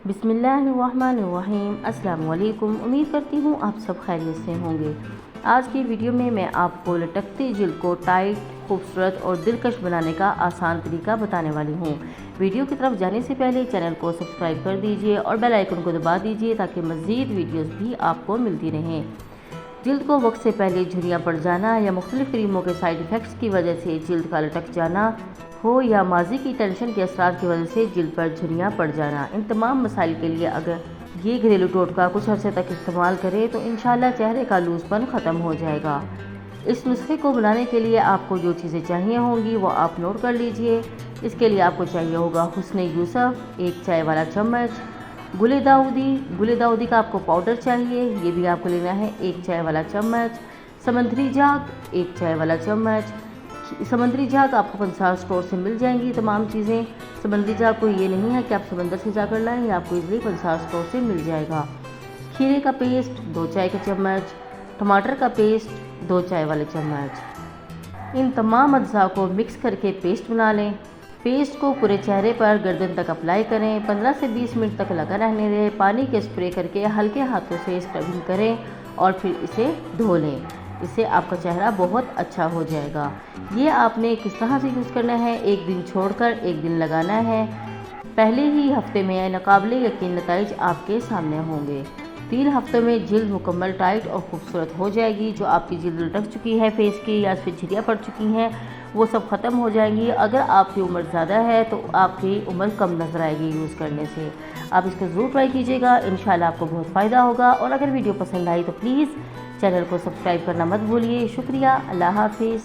बिस्मिल्लाहिर्रहमानिर्रहीम। अस्सलाम वालेकुम। उम्मीद करती हूँ आप सब खैरियत से होंगे। आज की वीडियो में मैं आपको लटकती जिल्द को टाइट, खूबसूरत और दिलकश बनाने का आसान तरीका बताने वाली हूँ। वीडियो की तरफ जाने से पहले चैनल को सब्सक्राइब कर दीजिए और बेल आइकन को दबा दीजिए ताकि मज़ीद वीडियोस भी आपको मिलती रहें। जिल्द को वक्त से पहले झुर्रियाँ पड़ जाना या मुख्तलिफ क्रीमों के साइड इफ़ेक्ट्स की वजह से जिल्द का लटक जाना हो या माजी की टेंशन के असरार की वजह से जिल्द पर झुर्रियाँ पड़ जाना, इन तमाम मसाइल के लिए अगर ये घरेलू टोटका कुछ अर्से तक इस्तेमाल करें तो इंशाल्लाह चेहरे का लूजपन ख़त्म हो जाएगा। इस नुस्खे को बनाने के लिए आपको जो चीज़ें चाहिए होंगी वो आप नोट कर लीजिए। इसके लिए आपको चाहिए होगा हुस्न यूसुफ 1 चाय वाला चम्मच, गुले दाऊदी का आपको पाउडर चाहिए, ये भी आपको लेना है 1 चाय वाला चम्मच, समंदरी झाग 1 चाय वाला चम्मच। समंदरी झाग आपको पंसार स्टोर से मिल जाएंगी तमाम चीज़ें। समंदरी झाग को ये नहीं है कि आप समंदर से जाकर लाएँ, ये आपको इजली पंसार स्टोर से मिल जाएगा। खीरे का पेस्ट 2 चाय के चम्मच, टमाटर का पेस्ट 2 चाय वाले चम्मच। इन तमाम अज्जा को मिक्स करके पेस्ट बना लें। पेस्ट को पूरे चेहरे पर गर्दन तक अप्लाई करें, 15 से 20 मिनट तक लगा रहने दें। पानी के स्प्रे करके हल्के हाथों से स्क्रबिंग करें और फिर इसे धो लें। इससे आपका चेहरा बहुत अच्छा हो जाएगा। ये आपने किस तरह से यूज़ करना है, एक दिन छोड़कर एक दिन लगाना है। पहले ही हफ्ते में नाकाबिले यकीन नताइज आपके सामने होंगे। 3 हफ्तों में जिल्द मुकम्मल टाइट और खूबसूरत हो जाएगी। जो आपकी जिल्द लटक चुकी है फेस की या फिर झुर्रियाँ पड़ चुकी हैं वो सब ख़त्म हो जाएंगी। अगर आपकी उम्र ज़्यादा है तो आपकी उम्र कम नज़र आएगी यूज़ करने से। आप इसको ज़रूर ट्राई कीजिएगा, इंशाल्लाह आपको बहुत फ़ायदा होगा। और अगर वीडियो पसंद आई तो प्लीज़ चैनल को सब्सक्राइब करना मत भूलिए। शुक्रिया। अल्लाह हाफिज़।